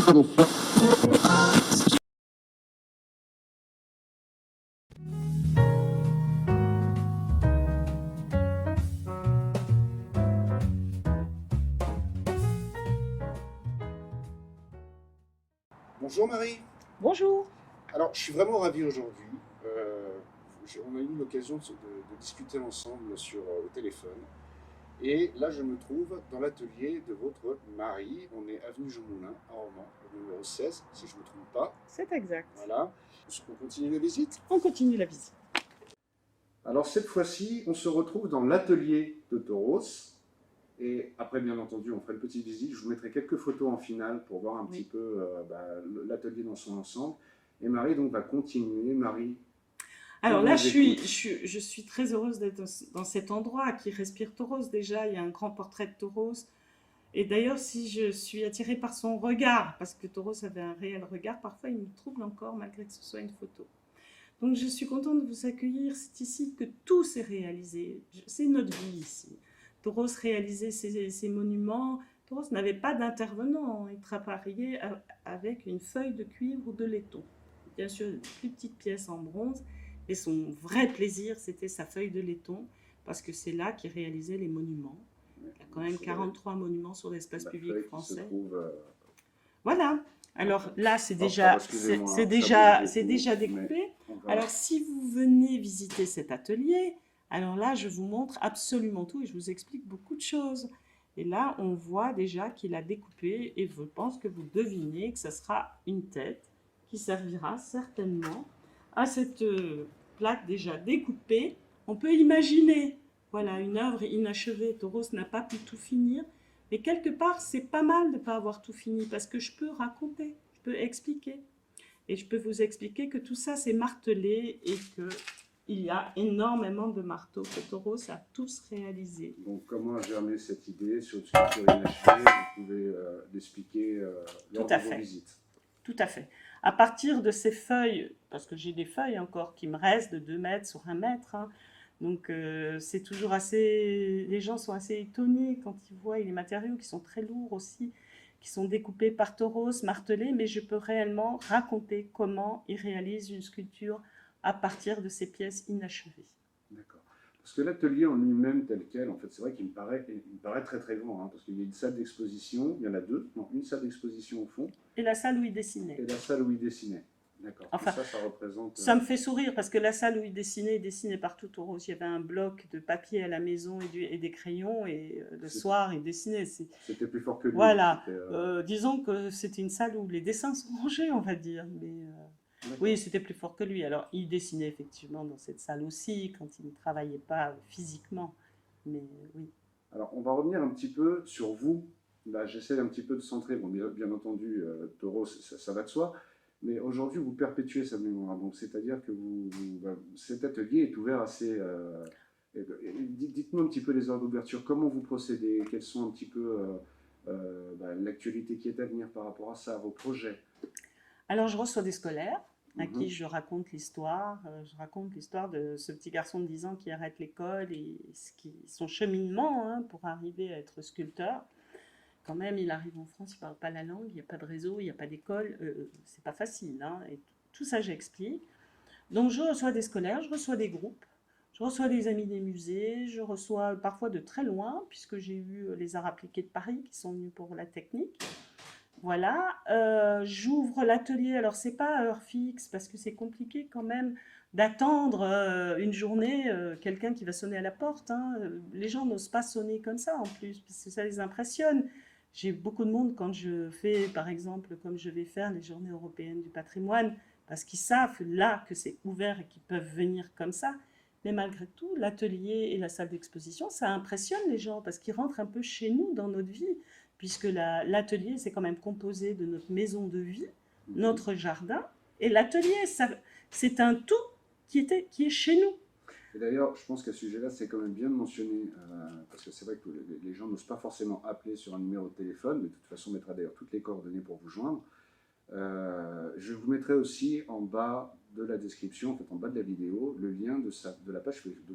Bonjour Marie. Bonjour. Alors, je suis vraiment ravi aujourd'hui. On a eu l'occasion de discuter ensemble au téléphone. Et là, je me trouve dans l'atelier de votre mari. On est avenue Jean Moulin, à Romans, le numéro 16, si je ne me trompe pas. C'est exact. Voilà. On continue la visite? On continue la visite. Alors, cette fois-ci, on se retrouve dans l'atelier de Toros. Et après, bien entendu, on fera une petite visite. Je vous mettrai quelques photos en finale pour voir un petit peu l'atelier dans son ensemble. Et Marie donc va continuer. Marie. Alors là, je suis très heureuse d'être dans cet endroit qui respire Tauros. Déjà, il y a un grand portrait de Tauros. Et d'ailleurs, si je suis attirée par son regard, parce que Tauros avait un réel regard, parfois il me trouble encore malgré que ce soit une photo. Donc je suis contente de vous accueillir. C'est ici que tout s'est réalisé. C'est notre vie ici. Tauros réalisait ses monuments. Tauros n'avait pas d'intervenant. Il travaillait avec une feuille de cuivre ou de laiton. Bien sûr, des plus petites pièces en bronze. Et son vrai plaisir, c'était sa feuille de laiton, parce que c'est là qu'il réalisait les monuments. Il y a quand même 43 monuments sur l'espace public français. Voilà. Alors là, c'est déjà découpé. Alors si vous venez visiter cet atelier, alors là, je vous montre absolument tout et je vous explique beaucoup de choses. Et là, on voit déjà qu'il a découpé et je pense que vous devinez que ce sera une tête qui servira certainement à cette plaque déjà découpée. On peut imaginer, voilà, une œuvre inachevée. Tauros n'a pas pu tout finir. Mais quelque part, c'est pas mal de ne pas avoir tout fini parce que je peux raconter, je peux expliquer. Et je peux vous expliquer que tout ça, c'est martelé et qu'il y a énormément de marteaux que Tauros a tous réalisés. Donc, comment a germé cette idée sur une sculpture inachevée? Vous pouvez l'expliquer lors de vos visites. Tout à fait. À partir de ces feuilles, parce que j'ai des feuilles encore qui me restent de 2 mètres sur 1 mètre, hein, donc c'est toujours assez... Les gens sont assez étonnés quand ils voient les matériaux qui sont très lourds aussi, qui sont découpés par Tauros, martelés, mais je peux réellement raconter comment ils réalisent une sculpture à partir de ces pièces inachevées. D'accord. Parce que l'atelier en lui-même tel quel, en fait, c'est vrai qu'il me paraît très très grand, hein, parce qu'il y a une salle d'exposition, il y en a deux, non, une salle d'exposition au fond. Et la salle où il dessinait. Et la salle où il dessinait. D'accord. Enfin, ça représente... Ça me fait sourire parce que la salle où il dessinait partout Tauros. Il y avait un bloc de papier à la maison et des crayons et le soir il dessinait. C'était plus fort que lui. Voilà. Disons que c'était une salle où les dessins sont rangés, on va dire. Mais oui, c'était plus fort que lui. Alors il dessinait effectivement dans cette salle aussi quand il ne travaillait pas physiquement. Mais oui. Alors on va revenir un petit peu sur vous. Là, j'essaie un petit peu de centrer. Bon, bien entendu, Tauros, ça va de soi. Mais aujourd'hui, vous perpétuez sa mémoire. Donc, c'est-à-dire que cet atelier est ouvert assez... dites-nous un petit peu les heures d'ouverture. Comment vous procédez? Quelles sont un petit peu l'actualité qui est à venir par rapport à ça, vos projets? Alors, je reçois des scolaires à qui je raconte l'histoire. Je raconte l'histoire de ce petit garçon de 10 ans qui arrête l'école et son cheminement pour arriver à être sculpteur. Quand même, il arrive en France, il ne parle pas la langue, il n'y a pas de réseau, il n'y a pas d'école, c'est pas facile. Hein, et tout ça, j'explique. Donc, je reçois des scolaires, je reçois des groupes, je reçois des amis des musées, je reçois parfois de très loin, puisque j'ai eu les arts appliqués de Paris qui sont venus pour la technique. Voilà, j'ouvre l'atelier, alors c'est pas à heure fixe, parce que c'est compliqué quand même d'attendre une journée, quelqu'un qui va sonner à la porte. Hein. Les gens n'osent pas sonner comme ça en plus, parce que ça les impressionne. J'ai beaucoup de monde quand je fais, par exemple, comme je vais faire les Journées européennes du patrimoine, parce qu'ils savent là que c'est ouvert et qu'ils peuvent venir comme ça. Mais malgré tout, l'atelier et la salle d'exposition, ça impressionne les gens, parce qu'ils rentrent un peu chez nous dans notre vie, puisque l'atelier, c'est quand même composé de notre maison de vie, notre jardin, et l'atelier, c'est un tout qui est chez nous. Et d'ailleurs, je pense qu'à ce sujet-là, c'est quand même bien de mentionner, parce que c'est vrai que les gens n'osent pas forcément appeler sur un numéro de téléphone, mais de toute façon, on mettra d'ailleurs toutes les coordonnées pour vous joindre. Je vous mettrai aussi en bas de la description, en fait en bas de la vidéo, le lien de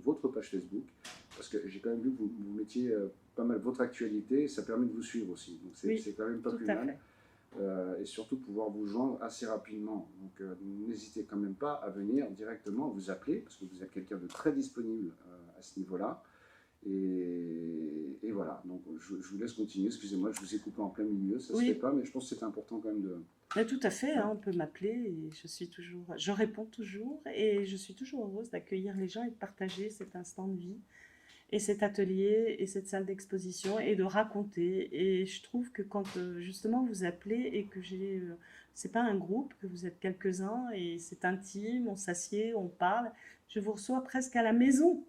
votre page Facebook, parce que j'ai quand même vu que vous mettiez pas mal votre actualité, et ça permet de vous suivre aussi, donc c'est quand même pas plus mal. et surtout pouvoir vous joindre assez rapidement. Donc n'hésitez quand même pas à venir directement, vous appeler, parce que vous êtes quelqu'un de très disponible à ce niveau-là. Et voilà, donc je vous laisse continuer. Excusez-moi, je vous ai coupé en plein milieu, ça se fait Oui, pas, mais je pense que c'est important quand même de... mais tout à fait, Ouais. hein, on peut m'appeler et je réponds toujours et je suis toujours heureuse d'accueillir les gens et de partager cet instant de vie et cet atelier et cette salle d'exposition et de raconter. Et je trouve que quand justement vous appelez et que c'est pas un groupe, que vous êtes quelques-uns et c'est intime, on s'assied, on parle, je vous reçois presque à la maison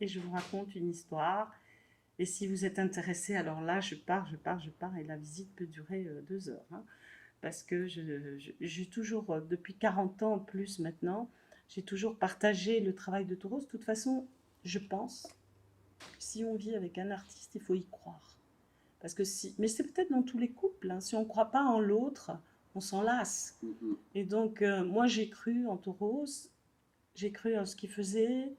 et je vous raconte une histoire. Et si vous êtes intéressé, alors là, je pars et la visite peut durer 2 heures, hein. Parce que j'ai toujours, depuis 40 ans en plus maintenant, j'ai toujours partagé le travail de Tauros. De toute façon, je pense que si on vit avec un artiste, il faut y croire. Parce que si, mais c'est peut-être dans tous les couples, hein, si on ne croit pas en l'autre, on s'en lasse. Mhm. Et donc, moi, j'ai cru en Tauros, j'ai cru en ce qu'il faisait.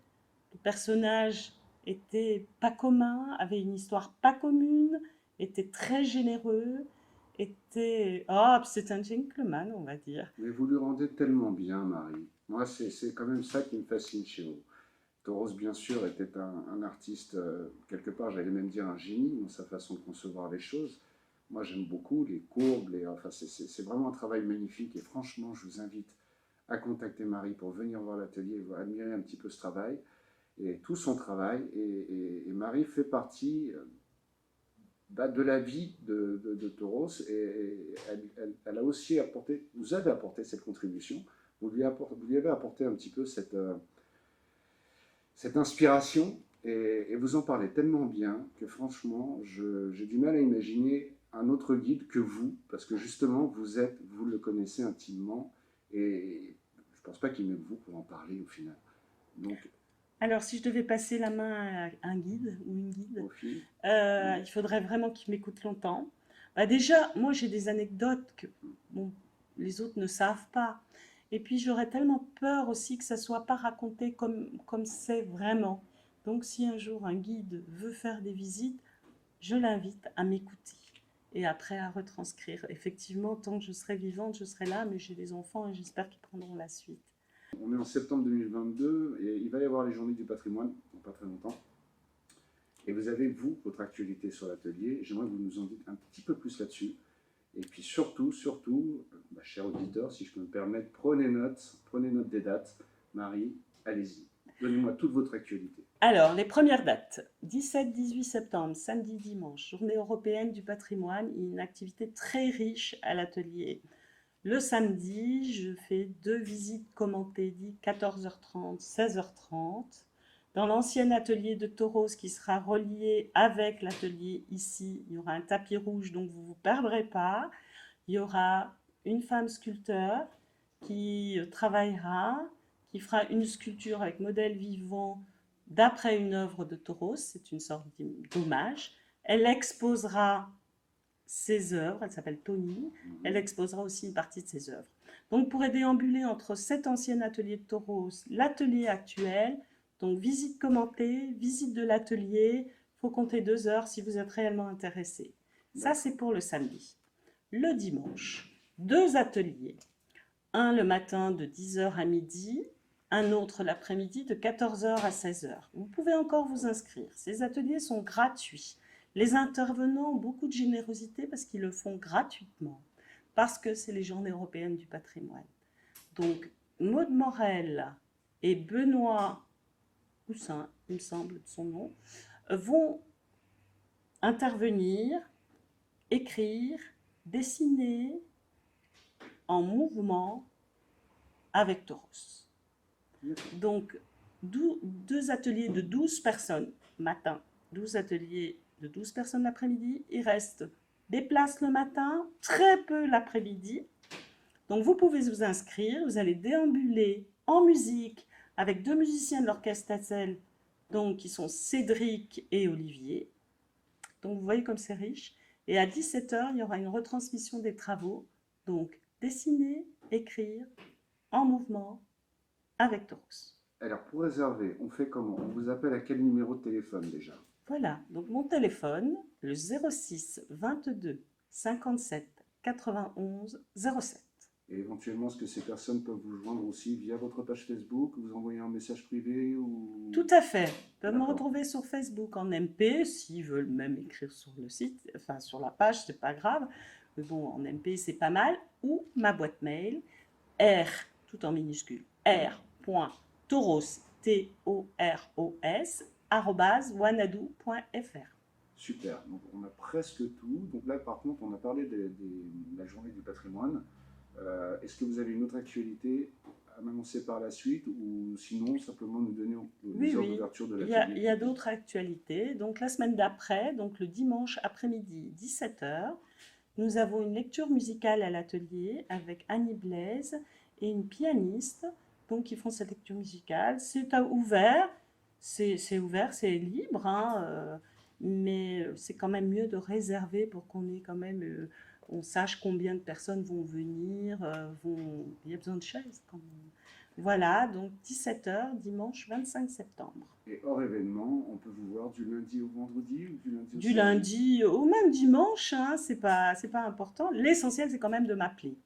Le personnage était pas commun, avait une histoire pas commune, était très généreux, c'est un gentleman, on va dire. Mais vous lui rendez tellement bien, Marie. Moi, c'est quand même ça qui me fascine chez vous. Tauros, bien sûr, était un artiste, quelque part, j'allais même dire un génie dans sa façon de concevoir les choses. Moi, j'aime beaucoup les courbes, enfin, c'est vraiment un travail magnifique. Et franchement, je vous invite à contacter Marie pour venir voir l'atelier et admirer un petit peu ce travail et tout son travail. Et Marie fait partie de la vie de Tauros et elle a aussi apporté, vous avez apporté cette contribution. Vous lui avez apporté un petit peu cette inspiration et vous en parlez tellement bien que franchement, j'ai du mal à imaginer un autre guide que vous, parce que justement, vous le connaissez intimement et je ne pense pas qu'il y ait même vous pour en parler au final. Donc, Alors, si je devais passer la main à un guide ou une guide, au fil, oui, il faudrait vraiment qu'il m'écoute longtemps. Bah déjà, moi, j'ai des anecdotes que bon, les autres ne savent pas. Et puis, j'aurais tellement peur aussi que ça soit pas raconté comme c'est vraiment. Donc, si un jour un guide veut faire des visites, je l'invite à m'écouter et après à retranscrire. Effectivement, tant que je serai vivante, je serai là, mais j'ai des enfants et j'espère qu'ils prendront la suite. on est en septembre 2022 et il va y avoir les journées du patrimoine dans pas très longtemps. Et vous avez, vous, votre actualité sur l'atelier. J'aimerais que vous nous en dites un petit peu plus là-dessus. Et puis surtout, cher auditeur, si je peux me permettre, prenez note des dates. Marie, allez-y. Donnez-moi toute votre actualité. Alors, les premières dates. 17-18 septembre, samedi, dimanche, journée européenne du patrimoine, une activité très riche à l'atelier. Le samedi, je fais 2 visites commentées, dit 14h30, 16h30. Dans l'ancien atelier de Tauros qui sera relié avec l'atelier ici, il y aura un tapis rouge, donc vous ne vous perdrez pas. Il y aura une femme sculpteur qui travaillera, qui fera une sculpture avec modèle vivant d'après une œuvre de Tauros, c'est une sorte d'hommage. Elle exposera ses œuvres, elle s'appelle Tony, elle exposera aussi une partie de ses œuvres. Donc, vous pourrez déambuler entre cet ancien atelier de Tauros, l'atelier actuel, donc visite commentée, visite de l'atelier, il faut compter 2 heures si vous êtes réellement intéressé. Ça, c'est pour le samedi. Le dimanche, 2 ateliers, un le matin de 10h à midi, un autre l'après-midi de 14h à 16h. Vous pouvez encore vous inscrire. Ces ateliers sont gratuits. Les intervenants ont beaucoup de générosité parce qu'ils le font gratuitement, parce que c'est les Journées européennes du patrimoine. Donc, Maud Morel et Benoît Poussin, il me semble de son nom, vont intervenir, écrire, dessiner en mouvement avec Tauros. Donc, 2 ateliers de 12 personnes matin, 12 ateliers de 12 personnes l'après-midi. Il reste des places le matin, très peu l'après-midi. Donc, vous pouvez vous inscrire. Vous allez déambuler en musique avec 2 musiciens de l'orchestre Tatzel, donc qui sont Cédric et Olivier. Donc, vous voyez comme c'est riche. Et à 17h, il y aura une retransmission des travaux. Donc, dessiner, écrire, en mouvement, avec Tauros. Alors, pour réserver, on fait comment? On vous appelle à quel numéro de téléphone déjà? Voilà, donc mon téléphone, le 06 22 57 91 07. Et éventuellement, est-ce que ces personnes peuvent vous joindre aussi via votre page Facebook, vous envoyer un message privé ou... Tout à fait. Ils peuvent me D'accord. retrouver sur Facebook en MP, s'ils veulent même écrire sur le site, enfin sur la page, c'est pas grave. Mais bon, en MP, c'est pas mal. Ou ma boîte mail, r, tout en minuscule, r.toros, T-O-R-O-S, @wanadoo.fr. Super, donc on a presque tout. Donc là, par contre, on a parlé de la journée du patrimoine. Est-ce que vous avez une autre actualité à m'annoncer par la suite ou sinon simplement nous donner les heures d'ouverture de Il l'atelier? y a d'autres actualités. Donc la semaine d'après, donc le dimanche après-midi, 17h, nous avons une lecture musicale à l'atelier avec Annie Blaise et une pianiste donc, qui font cette lecture musicale. C'est ouvert, c'est libre, hein, mais c'est quand même mieux de réserver pour qu'on ait quand même, on sache combien de personnes vont venir. Il y a besoin de chaises quand même. Voilà, donc 17h, dimanche 25 septembre. Et hors événement, on peut vous voir du lundi au vendredi ou du lundi au Du samedi? lundi au même dimanche, hein, c'est pas important. L'essentiel, c'est quand même de m'appeler.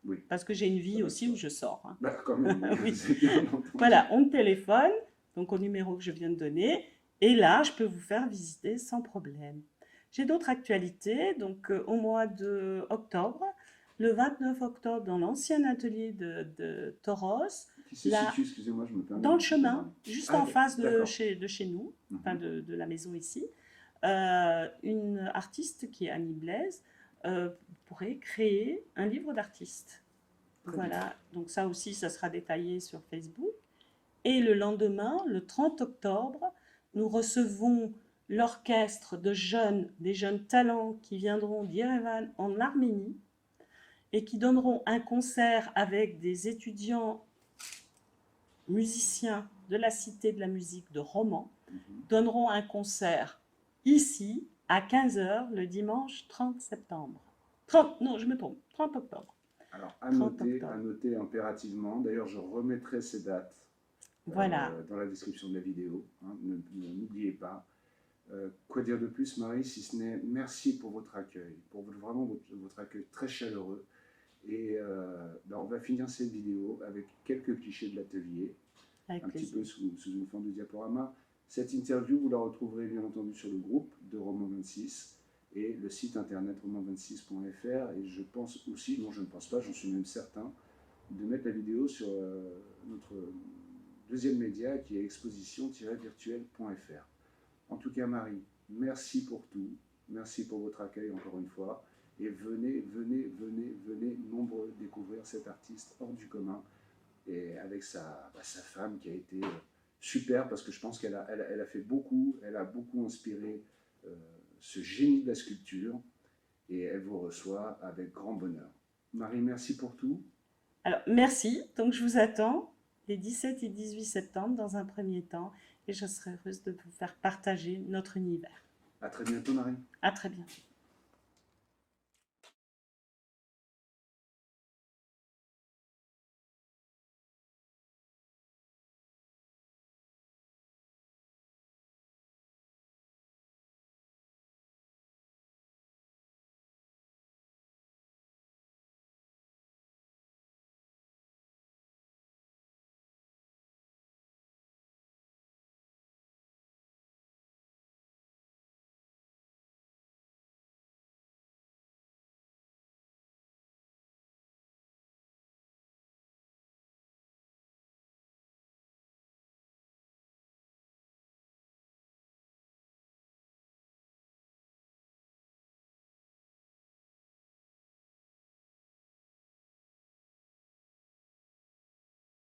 Oui. Parce que j'ai une vie aussi où je sors. Hein. Bah, quand même, Oui. c'est bien entendu. Voilà, on me téléphone, donc au numéro que je viens de donner, et là, je peux vous faire visiter sans problème. J'ai d'autres actualités, donc au mois d'octobre, le 29 octobre, dans l'ancien atelier de Toros, Qui se là, situe, excusez-moi, je me permets. dans le chemin, juste en face de d'accord. chez nous, enfin Mhm. de la maison ici, une artiste qui est Annie Blaise pourrait créer un livre d'artiste. Très Voilà, bien. donc ça aussi, ça sera détaillé sur Facebook. Et le lendemain, le 30 octobre, nous recevons l'orchestre des jeunes talents qui viendront d'Yerevan en Arménie et qui donneront un concert avec des étudiants musiciens de la Cité de la musique de Romans, donneront un concert ici à 15h le dimanche 30 septembre. 30, non, je me trompe, 30 octobre. Alors, à noter impérativement. D'ailleurs, je remettrai ces dates Voilà. dans la description de la vidéo. Hein, n'oubliez pas. Quoi dire de plus, Marie, si ce n'est merci pour votre accueil, pour vraiment votre accueil très chaleureux. Et on va finir cette vidéo avec quelques clichés de l'atelier, un petit peu sous une forme de diaporama. Cette interview, vous la retrouverez bien entendu sur le groupe de Roman 26 et le site internet roman26.fr. Et je pense aussi, non je ne pense pas, j'en suis même certain, de mettre la vidéo sur notre deuxième média qui est exposition-virtuelle.fr. En tout cas, Marie, merci pour tout, merci pour votre accueil encore une fois. Et venez nombreux découvrir cet artiste hors du commun et avec sa femme qui a été super parce que je pense qu'elle a fait beaucoup, elle a beaucoup inspiré ce génie de la sculpture et elle vous reçoit avec grand bonheur. Marie, merci pour tout. Alors, merci. Donc, je vous attends les 17 et 18 septembre dans un premier temps et je serai heureuse de vous faire partager notre univers. À très bientôt, Marie. À très bientôt.